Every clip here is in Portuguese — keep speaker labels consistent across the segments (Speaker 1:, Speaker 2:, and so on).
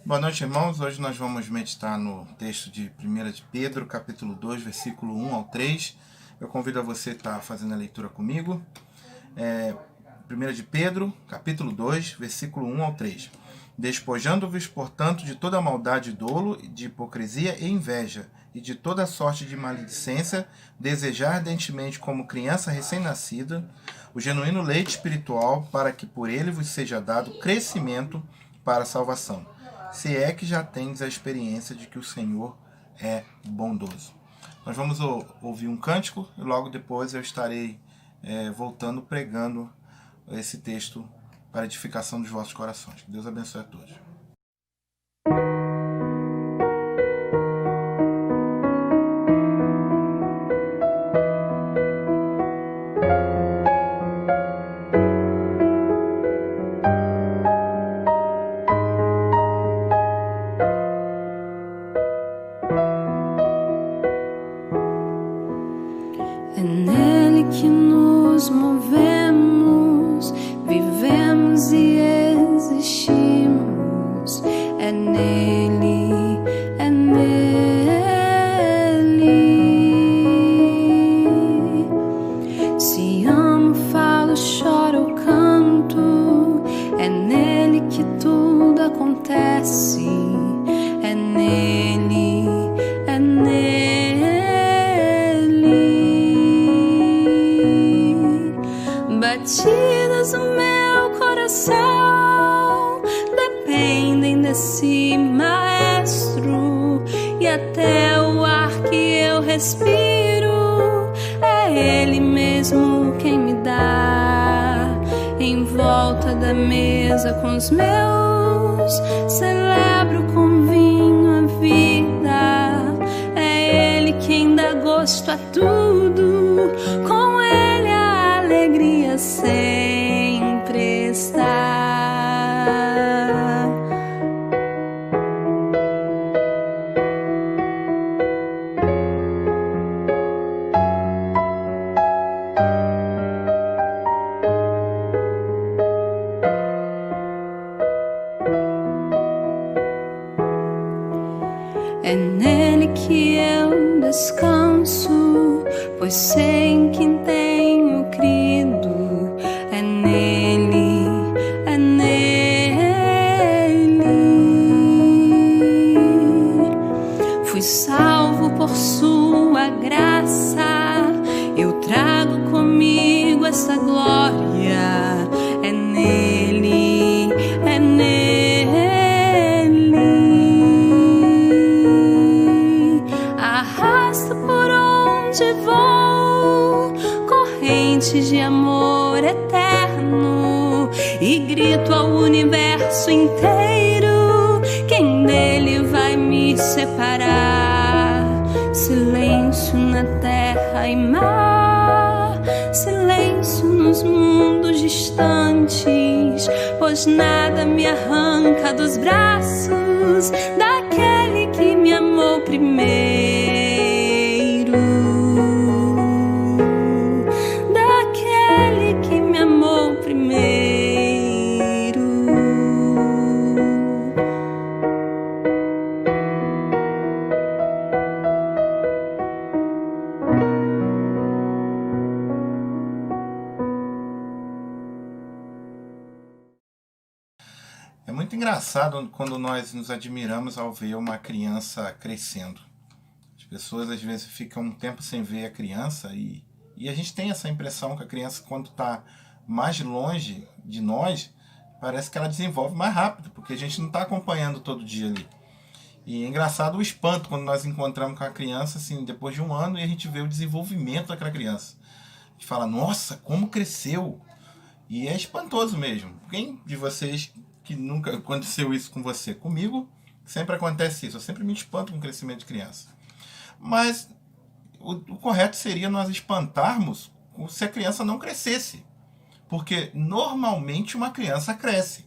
Speaker 1: Boa noite, irmãos. Hoje nós vamos meditar no texto de 1 de Pedro, capítulo 2, versículo 1 ao 3. Eu convido a você a estar fazendo a leitura comigo. 1 de Pedro, capítulo 2, versículo 1 ao 3. Despojando-vos, portanto, de toda maldade e dolo, de hipocrisia e inveja, e de toda sorte de maledicência, desejar ardentemente, como criança recém-nascida, o genuíno leite espiritual, para que por ele vos seja dado crescimento para a salvação, se é que já tendes a experiência de que o Senhor é bondoso. Nós vamos ouvir um cântico e logo depois eu estarei voltando pregando esse texto para edificação dos vossos corações. Que Deus abençoe a todos.
Speaker 2: É nele que nos movemos, vivemos e existimos. É nele, é nele. Se amo, falo, choro ou canto, é nele que tudo acontece. É nele, é nele. Batidas do meu coração dependem desse maestro, e até o ar que eu respiro é ele mesmo quem me dá. Em volta da mesa com os meus, celebro com vinho a vida. É ele quem dá gosto a tudo, com ele a alegria sempre está. É nele que eu descanso, pois sei em quem tenho crido. É nele, é nele. Fui salvo por sua graça, eu trago comigo essa glória. É nele, é nele. Arrasto por onde vou correntes de amor eterno, e grito ao universo inteiro: quem dele vai me separar? Silêncio na terra e mar, silêncio nos mundos distantes, pois nada me arranca dos braços daquele que me amou primeiro.
Speaker 1: É muito engraçado quando nós nos admiramos ao ver uma criança crescendo. As pessoas às vezes ficam um tempo sem ver a criança e a gente tem essa impressão que a criança, quando está mais longe de nós, parece que ela desenvolve mais rápido, porque a gente não está acompanhando todo dia ali. E é engraçado o espanto quando nós encontramos com a criança, assim, depois de um ano, e a gente vê o desenvolvimento daquela criança. A gente fala, nossa, como cresceu! E é espantoso mesmo. Quem de vocês que nunca aconteceu isso com você? Comigo sempre acontece isso. Eu sempre me espanto com o crescimento de criança. Mas o correto seria nós espantarmos se a criança não crescesse. Porque normalmente uma criança cresce.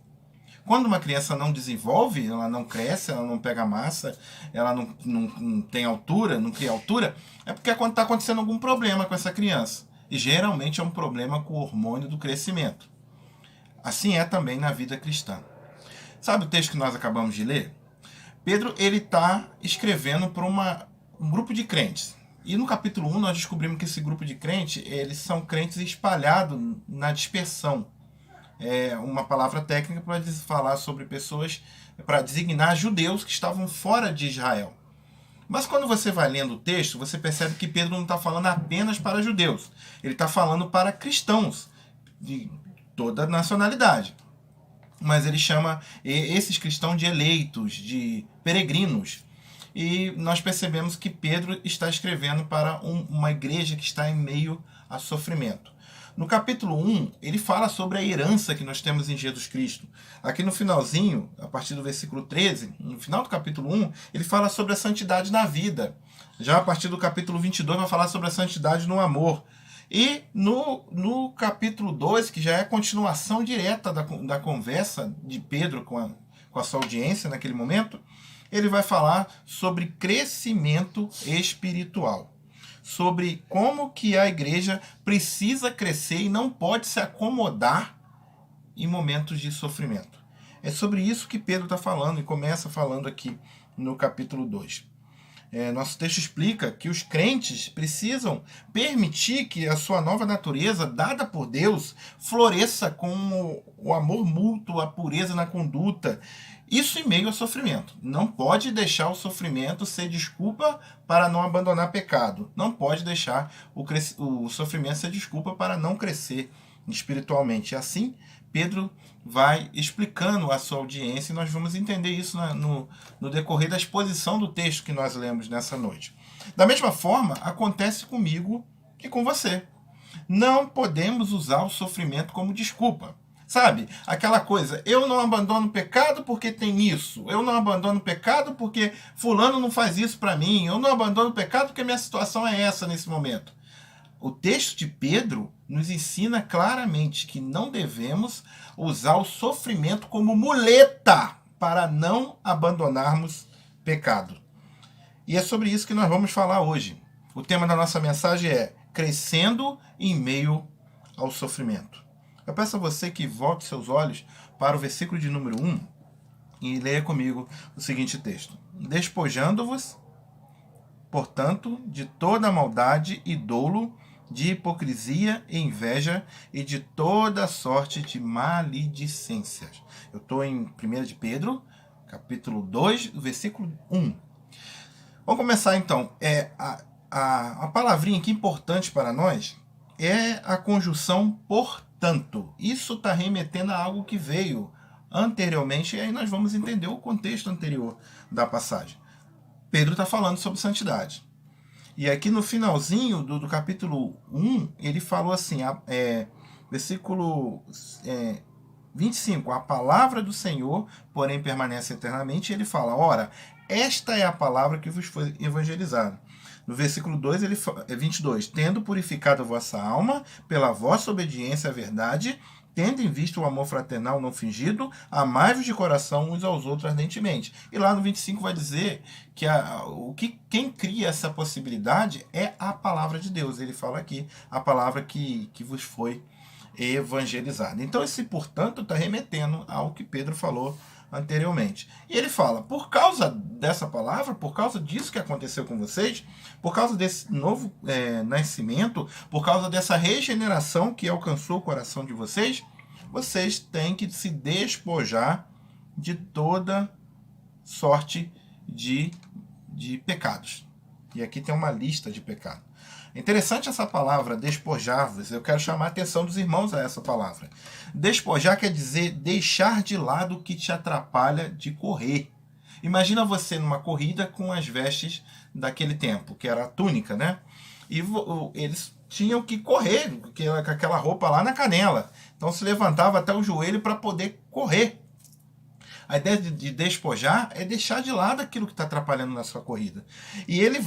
Speaker 1: Quando uma criança não desenvolve, ela não cresce, ela não pega massa, ela não tem altura, não cria altura, é porque está acontecendo algum problema com essa criança. E geralmente é um problema com o hormônio do crescimento. Assim é também na vida cristã. Sabe o texto que nós acabamos de ler? Pedro ele está escrevendo para um grupo de crentes. E no capítulo 1 nós descobrimos que esse grupo de crentes, eles são crentes espalhados na dispersão. É uma palavra técnica para falar sobre pessoas, para designar judeus que estavam fora de Israel. Mas quando você vai lendo o texto, você percebe que Pedro não está falando apenas para judeus. Ele está falando para cristãos de toda nacionalidade. Mas ele chama esses cristãos de eleitos, de peregrinos. E nós percebemos que Pedro está escrevendo para uma igreja que está em meio a sofrimento. No capítulo 1, ele fala sobre a herança que nós temos em Jesus Cristo. Aqui no finalzinho, a partir do versículo 13, no final do capítulo 1, ele fala sobre a santidade na vida. Já a partir do capítulo 22, vai falar sobre a santidade no amor. E no capítulo 2, que já é a continuação direta da conversa de Pedro com a sua audiência naquele momento, ele vai falar sobre crescimento espiritual. Sobre como que a igreja precisa crescer e não pode se acomodar em momentos de sofrimento. É sobre isso que Pedro está falando e começa falando aqui no capítulo 2. Nosso texto explica que os crentes precisam permitir que a sua nova natureza, dada por Deus, floresça com o amor mútuo, a pureza na conduta. Isso em meio ao sofrimento. Não pode deixar o sofrimento ser desculpa para não abandonar pecado. Não pode deixar o sofrimento ser desculpa para não crescer espiritualmente. E assim, Pedro vai explicando a sua audiência e nós vamos entender isso no decorrer da exposição do texto que nós lemos nessa noite. Da mesma forma, acontece comigo e com você. Não podemos usar o sofrimento como desculpa. Sabe? Aquela coisa, eu não abandono o pecado porque tem isso. Eu não abandono o pecado porque fulano não faz isso para mim. Eu não abandono o pecado porque minha situação é essa nesse momento. O texto de Pedro nos ensina claramente que não devemos usar o sofrimento como muleta para não abandonarmos pecado. E é sobre isso que nós vamos falar hoje. O tema da nossa mensagem é crescendo em meio ao sofrimento. Eu peço a você que volte seus olhos para o versículo de número 1 e leia comigo o seguinte texto. Despojando-vos, portanto, de toda maldade e dolo, de hipocrisia e inveja e de toda sorte de maledicências. Eu estou em 1 de Pedro, capítulo 2, versículo 1. Vamos começar então. A palavrinha aqui importante para nós é a conjunção portanto. Isso está remetendo a algo que veio anteriormente, e aí nós vamos entender o contexto anterior da passagem. Pedro está falando sobre santidade. E aqui no finalzinho do capítulo 1, ele falou assim, versículo 25, a palavra do Senhor, porém, permanece eternamente, e ele fala, ora, esta é a palavra que vos foi evangelizada. No versículo 22, tendo purificado a vossa alma pela vossa obediência à verdade, tendo em vista o amor fraternal não fingido, amai-vos de coração uns aos outros ardentemente. E lá no 25 vai dizer que quem cria essa possibilidade é a palavra de Deus. Ele fala aqui, a palavra que vos foi evangelizada. Então esse, portanto, está remetendo ao que Pedro falou anteriormente. E ele fala, por causa dessa palavra, por causa disso que aconteceu com vocês, por causa desse novo nascimento, por causa dessa regeneração que alcançou o coração de vocês, vocês têm que se despojar de toda sorte de pecados. E aqui tem uma lista de pecados. É interessante essa palavra, despojar-vos. Eu quero chamar a atenção dos irmãos a essa palavra. Despojar quer dizer deixar de lado o que te atrapalha de correr. Imagina você numa corrida com as vestes daquele tempo, que era a túnica, né? E eles tinham que correr com aquela roupa lá na canela. Então se levantava até o joelho para poder correr. A ideia de despojar é deixar de lado aquilo que está atrapalhando na sua corrida. E ele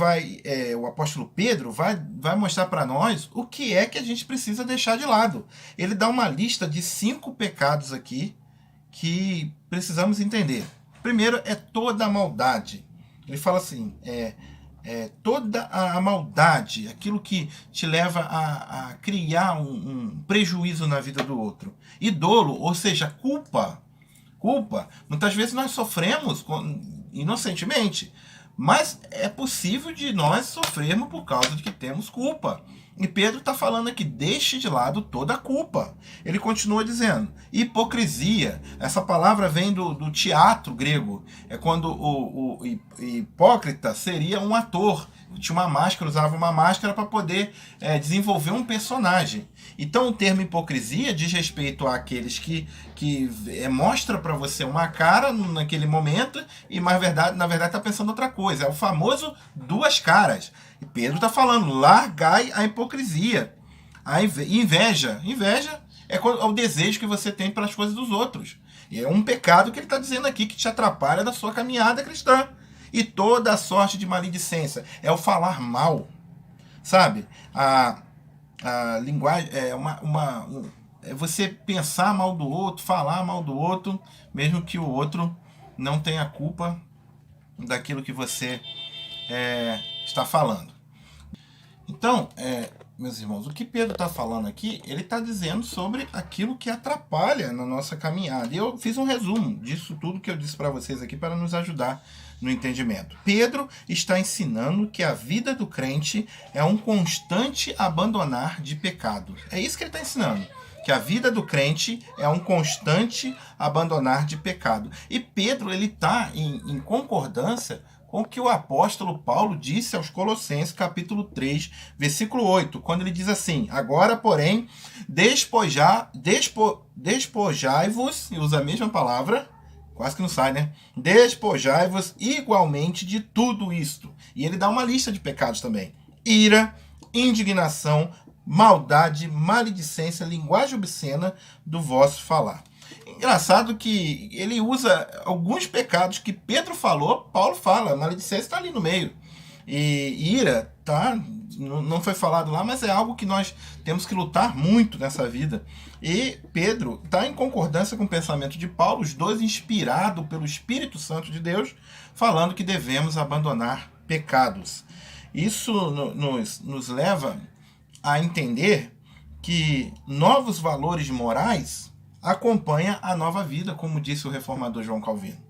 Speaker 1: o apóstolo Pedro vai mostrar para nós o que é que a gente precisa deixar de lado. Ele dá uma lista de 5 pecados aqui que precisamos entender. Primeiro é toda a maldade. Ele fala assim, toda a maldade, aquilo que te leva a criar um prejuízo na vida do outro. E dolo, ou seja, culpa culpa. Muitas vezes nós sofremos inocentemente, mas é possível de nós sofrermos por causa de que temos culpa. E Pedro está falando aqui, deixe de lado toda a culpa. Ele continua dizendo, hipocrisia. Essa palavra vem do teatro grego. É quando o hipócrita seria um ator. Tinha uma máscara, usava uma máscara para poder desenvolver um personagem. Então o termo hipocrisia diz respeito àqueles que mostra para você uma cara naquele momento e na verdade está pensando outra coisa. É o famoso duas caras. E Pedro está falando, largai a hipocrisia. A inveja. Inveja é o desejo que você tem pelas coisas dos outros. E é um pecado que ele está dizendo aqui que te atrapalha da sua caminhada cristã. E toda a sorte de maledicência. É o falar mal. Sabe? A linguagem é você pensar mal do outro, falar mal do outro, mesmo que o outro não tenha culpa daquilo que você está falando. Então, meus irmãos, o que Pedro está falando aqui, ele está dizendo sobre aquilo que atrapalha na nossa caminhada. E eu fiz um resumo disso tudo que eu disse para vocês aqui para nos ajudar no entendimento. Pedro está ensinando que a vida do crente é um constante abandonar de pecados. É isso que ele está ensinando. Que a vida do crente é um constante abandonar de pecado. E Pedro ele está em concordância com o que o apóstolo Paulo disse aos Colossenses, capítulo 3, versículo 8, quando ele diz assim, agora, porém, despojai-vos, e usa a mesma palavra, quase que não sai, né? Despojai-vos igualmente de tudo isto. E ele dá uma lista de pecados também. Ira, indignação, maldade, maledicência, linguagem obscena do vosso falar. Engraçado que ele usa alguns pecados que Pedro falou, Paulo fala, maledicência está ali no meio. E ira, tá? Não foi falado lá, mas é algo que nós temos que lutar muito nessa vida. E Pedro está em concordância com o pensamento de Paulo, os dois inspirados pelo Espírito Santo de Deus, falando que devemos abandonar pecados. Isso nos leva a entender que novos valores morais acompanham a nova vida, como disse o reformador João Calvino.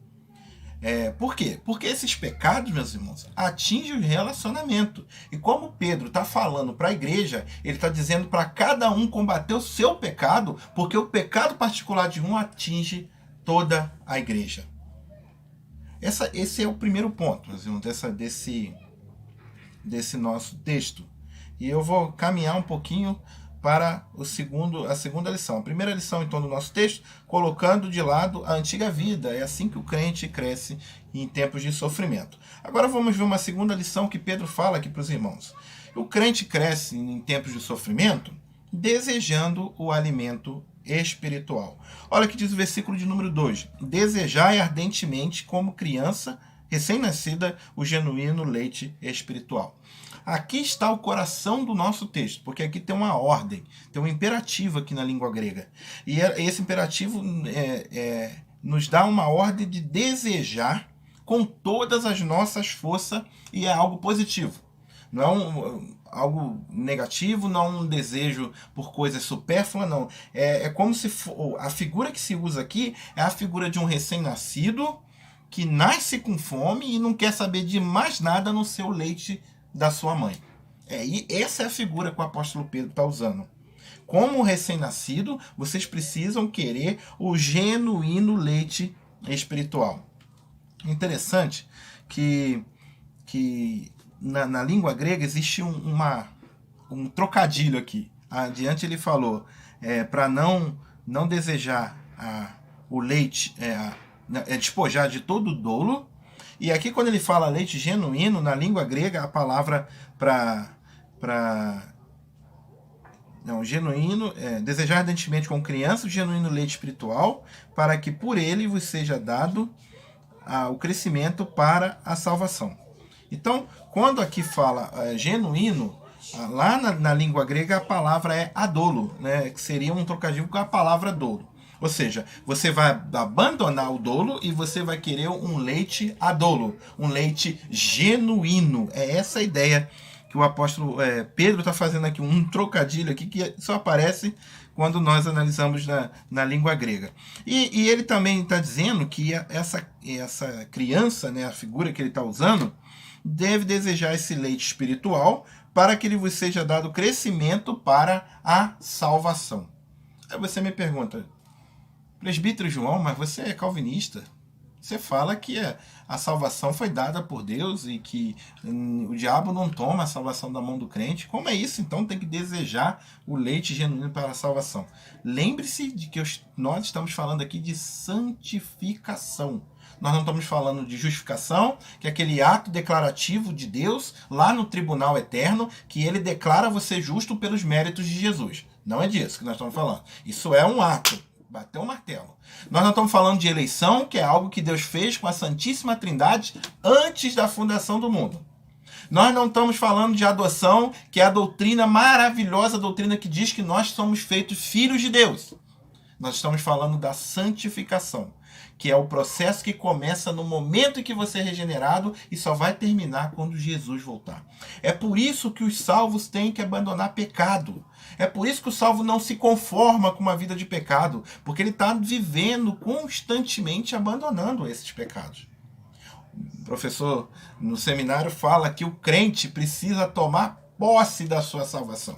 Speaker 1: Por quê? Porque esses pecados, meus irmãos, atingem o relacionamento. E como Pedro está falando para a igreja, ele está dizendo para cada um combater o seu pecado, porque o pecado particular de um atinge toda a igreja. Esse é o primeiro ponto, meus irmãos, desse nosso texto. E eu vou caminhar um pouquinho para a segunda lição. A primeira lição, então, do nosso texto, colocando de lado a antiga vida. É assim que o crente cresce em tempos de sofrimento. Agora vamos ver uma segunda lição que Pedro fala aqui para os irmãos. O crente cresce em tempos de sofrimento desejando o alimento espiritual. Olha o que diz o versículo de número 2. Desejai ardentemente, como criança recém-nascida, o genuíno leite espiritual. Aqui está o coração do nosso texto, porque aqui tem uma ordem, tem um imperativo aqui na língua grega. E esse imperativo nos dá uma ordem de desejar com todas as nossas forças, e é algo positivo. Não é algo negativo, não é um desejo por coisas supérfluas, não. É como se a figura que se usa aqui é a figura de um recém-nascido que nasce com fome e não quer saber de mais nada no seu leite da sua mãe. E essa é a figura que o apóstolo Pedro está usando. Como recém-nascido, vocês precisam querer o genuíno leite espiritual. Interessante que na língua grega existe um trocadilho aqui. Adiante ele falou, para não desejar o leite, despojar de todo o dolo. E aqui quando ele fala leite genuíno, na língua grega, a palavra genuíno, desejar ardentemente com criança o genuíno leite espiritual, para que por ele vos seja dado o crescimento para a salvação. Então, quando aqui fala genuíno, lá na língua grega a palavra é adolo, né, que seria um trocadilho com a palavra dolo. Ou seja, você vai abandonar o dolo e você vai querer um leite adolo, um leite genuíno. É essa a ideia que o apóstolo Pedro está fazendo aqui, um trocadilho aqui que só aparece quando nós analisamos na língua grega. E ele também está dizendo que essa criança, né, a figura que ele está usando, deve desejar esse leite espiritual para que lhe vos seja dado crescimento para a salvação. Aí você me pergunta, presbítero João, mas você é calvinista? Você fala que a salvação foi dada por Deus e que o diabo não toma a salvação da mão do crente. Como é isso? Então tem que desejar o leite genuíno para a salvação. Lembre-se de que nós estamos falando aqui de santificação. Nós não estamos falando de justificação, que é aquele ato declarativo de Deus lá no tribunal eterno, que ele declara você justo pelos méritos de Jesus. Não é disso que nós estamos falando. Isso é um ato. Bateu o martelo. Nós não estamos falando de eleição, que é algo que Deus fez com a Santíssima Trindade antes da fundação do mundo. Nós não estamos falando de adoção, que é a doutrina maravilhosa, a doutrina que diz que nós somos feitos filhos de Deus. Nós estamos falando da santificação, que é o processo que começa no momento em que você é regenerado e só vai terminar quando Jesus voltar. É por isso que os salvos têm que abandonar pecado. É por isso que o salvo não se conforma com uma vida de pecado, porque ele está vivendo constantemente abandonando esses pecados. O professor no seminário fala que o crente precisa tomar posse da sua salvação.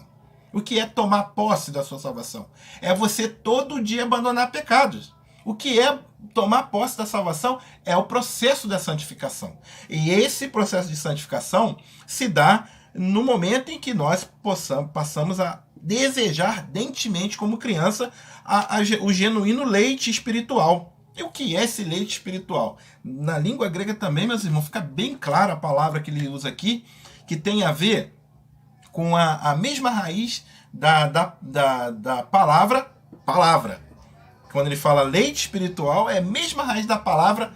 Speaker 1: O que é tomar posse da sua salvação? É você todo dia abandonar pecados. O que é tomar posse da salvação é o processo da santificação. E esse processo de santificação se dá no momento em que nós passamos a desejar ardentemente, como criança, o genuíno leite espiritual. E o que é esse leite espiritual? Na língua grega também, meus irmãos, fica bem clara a palavra que ele usa aqui, que tem a ver com a mesma raiz da palavra. Quando ele fala leite espiritual, é a mesma raiz da palavra.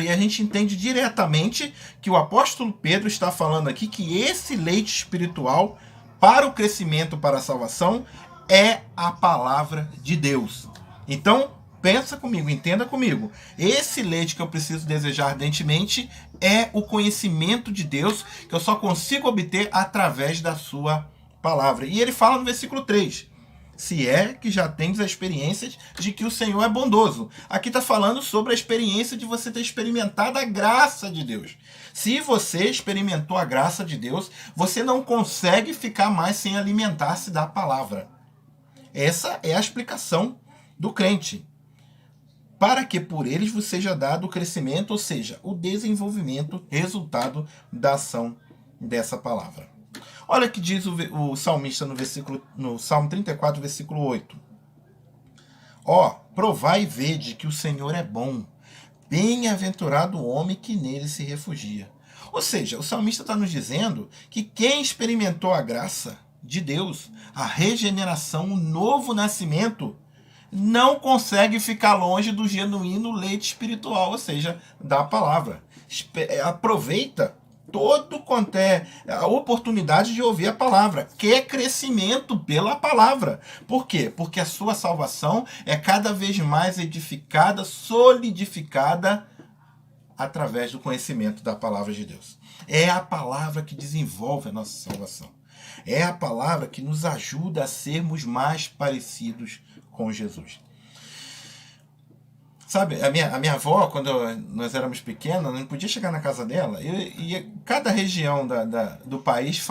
Speaker 1: E a gente entende diretamente que o apóstolo Pedro está falando aqui que esse leite espiritual para o crescimento, para a salvação, é a palavra de Deus. Então, pensa comigo, entenda comigo. Esse leite que eu preciso desejar ardentemente é o conhecimento de Deus, que eu só consigo obter através da sua palavra. E ele fala no versículo 3, se é que já tens a experiência de que o Senhor é bondoso. Aqui está falando sobre a experiência de você ter experimentado a graça de Deus. Se você experimentou a graça de Deus, você não consegue ficar mais sem alimentar-se da palavra. Essa é a explicação do crente. Para que por eles vos seja dado o crescimento, ou seja, o desenvolvimento, resultado da ação dessa palavra. Olha o que diz o salmista no Salmo 34, versículo 8. Provai e vede que o Senhor é bom. Bem-aventurado o homem que nele se refugia. Ou seja, o salmista está nos dizendo que quem experimentou a graça de Deus, a regeneração, o novo nascimento, não consegue ficar longe do genuíno leite espiritual, ou seja, da palavra. Aproveita todo quanto é a oportunidade de ouvir a palavra, que é crescimento pela palavra. Por quê? Porque a sua salvação é cada vez mais edificada, solidificada através do conhecimento da palavra de Deus. É a palavra que desenvolve a nossa salvação. É a palavra que nos ajuda a sermos mais parecidos com Jesus. Sabe, a minha avó, quando nós éramos pequenos, não podia chegar na casa dela, e cada região do país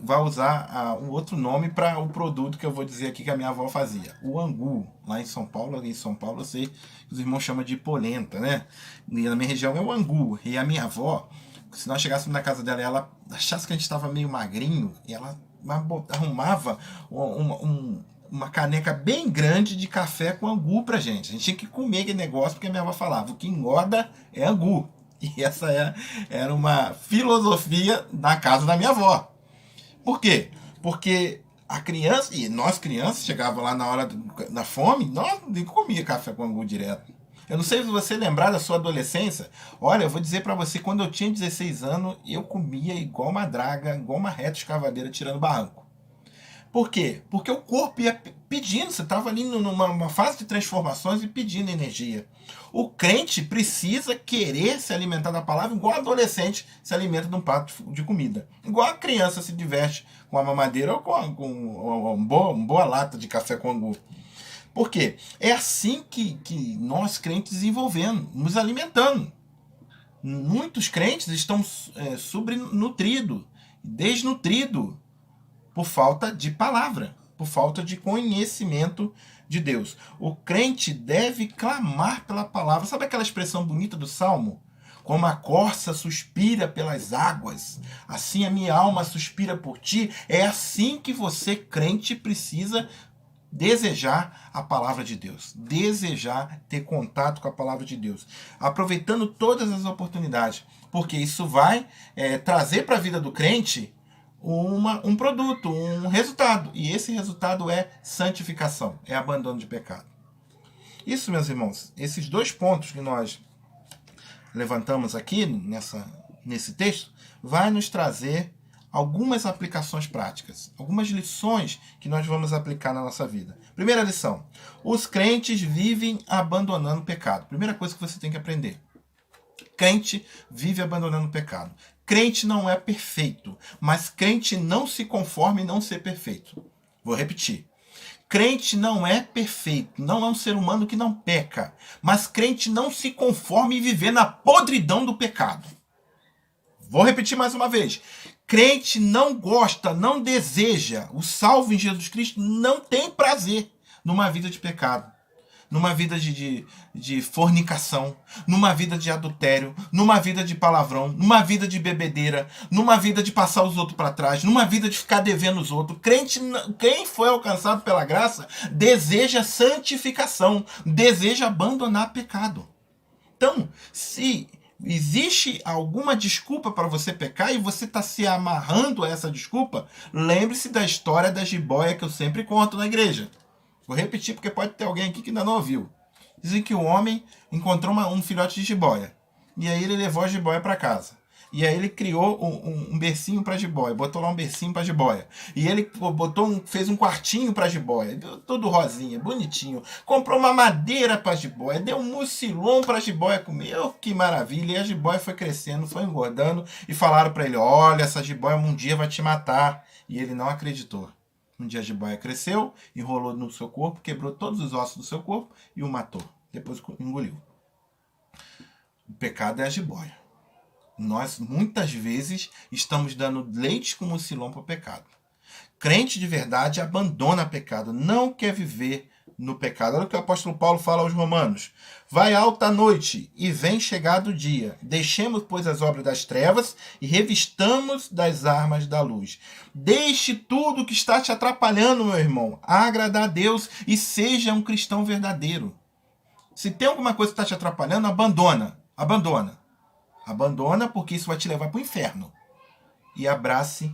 Speaker 1: vai usar um outro nome para o produto que eu vou dizer aqui que a minha avó fazia. O angu, lá em São Paulo eu sei que os irmãos chamam de polenta, né? E na minha região é o angu. E a minha avó, se nós chegássemos na casa dela e ela achasse que a gente estava meio magrinho, e ela arrumava uma caneca bem grande de café com angu pra gente. A gente tinha que comer aquele negócio, porque a minha avó falava, o que engorda é angu. E essa era uma filosofia da casa da minha avó. Por quê? Porque a criança, e nós crianças, chegava lá na hora da fome, nós nem comia café com angu direto. Eu não sei se você lembrar da sua adolescência. Olha, eu vou dizer pra você, quando eu tinha 16 anos, eu comia igual uma draga, igual uma reta escavadeira tirando barranco. Por quê? Porque o corpo ia pedindo, você estava ali numa fase de transformações e pedindo energia. O crente precisa querer se alimentar da palavra igual adolescente se alimenta de um prato de comida. Igual a criança se diverte com a mamadeira ou com uma boa lata de café com angu. Por quê? É assim que nós crentes desenvolvendo, nos alimentando. Muitos crentes estão subnutridos, desnutridos, por falta de palavra, por falta de conhecimento de Deus. O crente deve clamar pela palavra. Sabe aquela expressão bonita do Salmo? Como a corça suspira pelas águas, assim a minha alma suspira por ti. É assim que você, crente, precisa desejar a palavra de Deus, desejar ter contato com a palavra de Deus, aproveitando todas as oportunidades, porque isso vai trazer para a vida do crente um produto, um resultado, e esse resultado é santificação, é abandono de pecado. Isso, meus irmãos, esses dois pontos que nós levantamos aqui nesse texto, vai nos trazer algumas aplicações práticas, algumas lições que nós vamos aplicar na nossa vida. Primeira lição: os crentes vivem abandonando o pecado. Primeira coisa que você tem que aprender: crente vive abandonando o pecado. Crente não é perfeito, mas crente não se conforma em não ser perfeito. Vou repetir. Crente não é perfeito, não é um ser humano que não peca, mas crente não se conforma em viver na podridão do pecado. Vou repetir mais uma vez. Crente não gosta, não deseja, o salvo em Jesus Cristo não tem prazer numa vida de pecado, numa vida de fornicação, numa vida de adultério, numa vida de palavrão, numa vida de bebedeira, numa vida de passar os outros para trás, numa vida de ficar devendo os outros. Crente, quem foi alcançado pela graça, deseja santificação, deseja abandonar pecado. Então, se existe alguma desculpa para você pecar e você está se amarrando a essa desculpa, lembre-se da história da jiboia que eu sempre conto na igreja. Vou repetir porque pode ter alguém aqui que ainda não ouviu. Dizem que o homem encontrou um filhote de jiboia. E aí ele levou a jiboia para casa. E aí ele criou um bercinho para jiboia. Botou lá um bercinho para jiboia. E ele fez um quartinho para jiboia. Todo rosinha, bonitinho. Comprou uma madeira para jiboia. Deu um mucilon para jiboia comer. Oh, que maravilha. E a jiboia foi crescendo, foi engordando. E falaram para ele: olha, essa jiboia um dia vai te matar. E ele não acreditou. Um dia a jiboia cresceu, enrolou no seu corpo, quebrou todos os ossos do seu corpo e o matou. Depois engoliu. O pecado é a jiboia. Nós, muitas vezes, estamos dando leite com mucilão para o pecado. Crente de verdade abandona pecado, não quer viver no pecado. Olha o que o apóstolo Paulo fala aos romanos: vai alta a noite e vem chegado o dia. Deixemos, pois, as obras das trevas e revistamos das armas da luz. Deixe tudo que está te atrapalhando, meu irmão, a agradar a Deus e seja um cristão verdadeiro. Se tem alguma coisa que está te atrapalhando, abandona. Abandona, porque isso vai te levar para o inferno. E abrace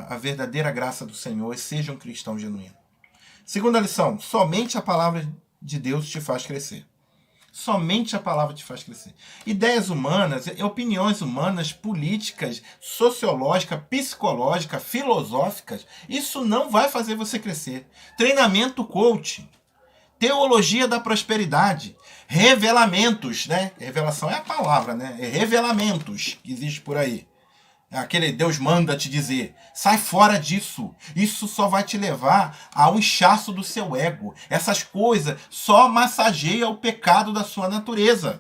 Speaker 1: a verdadeira graça do Senhor e seja um cristão genuíno. Segunda lição: somente a palavra de Deus te faz crescer. Somente a palavra te faz crescer. Ideias humanas, opiniões humanas, políticas, sociológicas, psicológicas, filosóficas, isso não vai fazer você crescer. Treinamento coach, teologia da prosperidade, revelamentos, né? Revelação é a palavra, né? Revelamentos que existe por aí. Aquele Deus manda te dizer: sai fora disso. Isso só vai te levar ao inchaço do seu ego. Essas coisas só massageiam o pecado da sua natureza.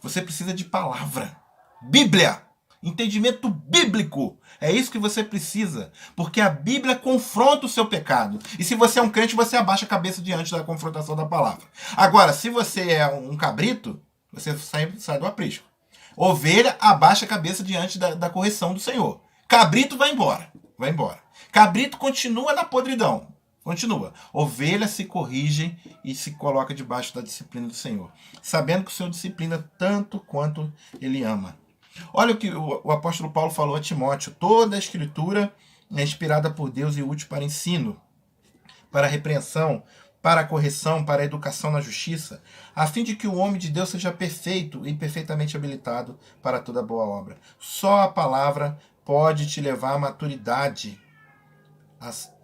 Speaker 1: Você precisa de palavra. Bíblia. Entendimento bíblico. É isso que você precisa. Porque a Bíblia confronta o seu pecado. E se você é um crente, você abaixa a cabeça diante da confrontação da palavra. Agora, se você é um cabrito, você sai do aprisco. Ovelha abaixa a cabeça diante da correção do Senhor. Cabrito vai embora. Cabrito continua na podridão. Continua. Ovelha se corrige e se coloca debaixo da disciplina do Senhor, sabendo que o Senhor disciplina tanto quanto Ele ama. Olha o que o apóstolo Paulo falou a Timóteo: toda a escritura é inspirada por Deus e útil para ensino, para a repreensão, para a correção, para a educação na justiça, a fim de que o homem de Deus seja perfeito e perfeitamente habilitado para toda boa obra. Só a palavra pode te levar à maturidade.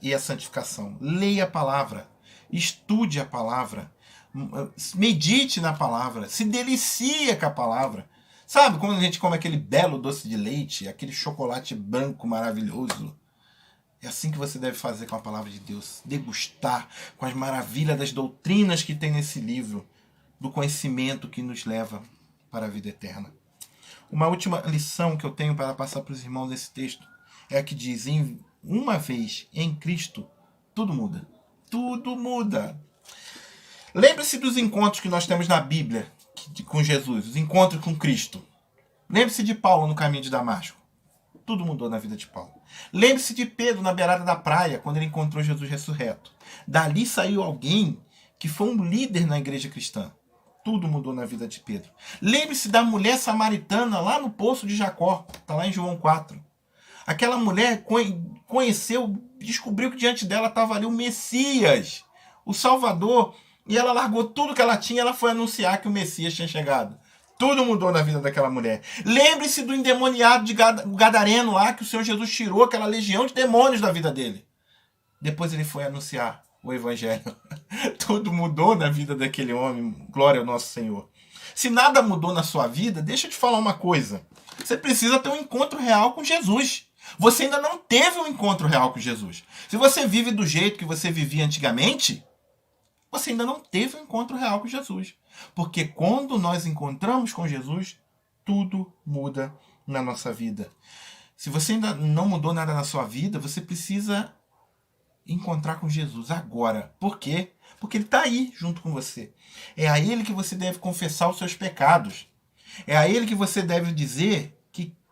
Speaker 1: e a santificação. Leia a palavra, estude a palavra, medite na palavra, se delicie com a palavra. Sabe quando a gente come aquele belo doce de leite, aquele chocolate branco maravilhoso? É assim que você deve fazer com a palavra de Deus. Degustar com as maravilhas das doutrinas que tem nesse livro, do conhecimento que nos leva para a vida eterna. Uma última lição que eu tenho para passar para os irmãos nesse texto é a que diz: uma vez em Cristo, tudo muda. Tudo muda. Lembre-se dos encontros que nós temos na Bíblia com Jesus, os encontros com Cristo. Lembre-se de Paulo no caminho de Damasco. Tudo mudou na vida de Paulo. Lembre-se de Pedro na beirada da praia, quando ele encontrou Jesus ressurreto. Dali saiu alguém que foi um líder na igreja cristã. Tudo mudou na vida de Pedro. Lembre-se da mulher samaritana lá no poço de Jacó. Está lá em João 4. Aquela mulher conheceu, descobriu que diante dela estava ali o Messias, o Salvador, e ela largou tudo que ela tinha, ela foi anunciar que o Messias tinha chegado. Tudo mudou na vida daquela mulher. Lembre-se do endemoniado de Gadareno lá, que o Senhor Jesus tirou aquela legião de demônios da vida dele. Depois ele foi anunciar o Evangelho. Tudo mudou na vida daquele homem. Glória ao nosso Senhor. Se nada mudou na sua vida, deixa eu te falar uma coisa. Você precisa ter um encontro real com Jesus. Você ainda não teve um encontro real com Jesus. Se você vive do jeito que você vivia antigamente, você ainda não teve um encontro real com Jesus. Porque quando nós encontramos com Jesus, tudo muda na nossa vida. Se você ainda não mudou nada na sua vida, você precisa encontrar com Jesus agora. Por quê? Porque ele está aí junto com você. É a ele que você deve confessar os seus pecados. É a ele que você deve dizer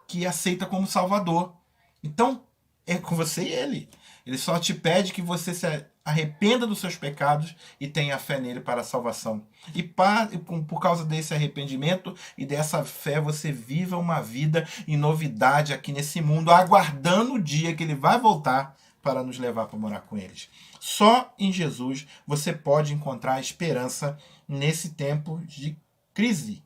Speaker 1: que aceita como Salvador. Então, é com você e ele. Ele só te pede que você se arrependa dos seus pecados e tenha fé nele para a salvação. E por causa desse arrependimento e dessa fé, você viva uma vida em novidade aqui nesse mundo, aguardando o dia que ele vai voltar para nos levar para morar com eles. Só em Jesus você pode encontrar esperança nesse tempo de crise.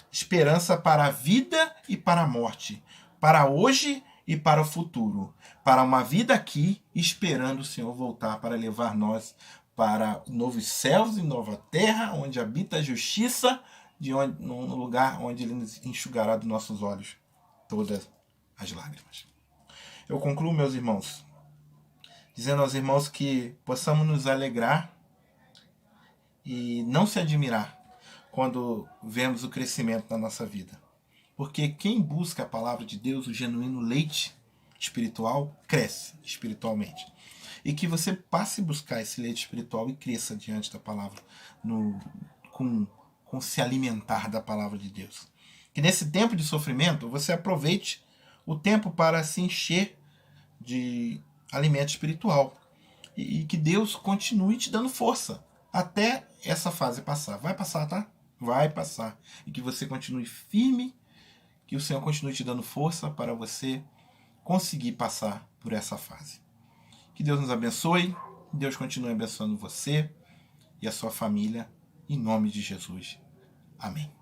Speaker 1: Esperança para a vida e para a morte. Para hoje e para o futuro. Para uma vida aqui, esperando o Senhor voltar para levar nós para novos céus e nova terra, onde habita a justiça, num lugar onde Ele nos enxugará dos nossos olhos todas as lágrimas. Eu concluo, meus irmãos, dizendo aos irmãos que possamos nos alegrar e não se admirar quando vemos o crescimento na nossa vida. Porque quem busca a palavra de Deus, o genuíno leite espiritual, cresce espiritualmente. E que você passe a buscar esse leite espiritual e cresça diante da palavra, com se alimentar da palavra de Deus. Que nesse tempo de sofrimento, você aproveite o tempo para se encher de alimento espiritual. E que Deus continue te dando força até essa fase passar. Vai passar, tá? Vai passar. E que você continue firme, que o Senhor continue te dando força para você conseguir passar por essa fase. Que Deus nos abençoe, que Deus continue abençoando você e a sua família, em nome de Jesus. Amém.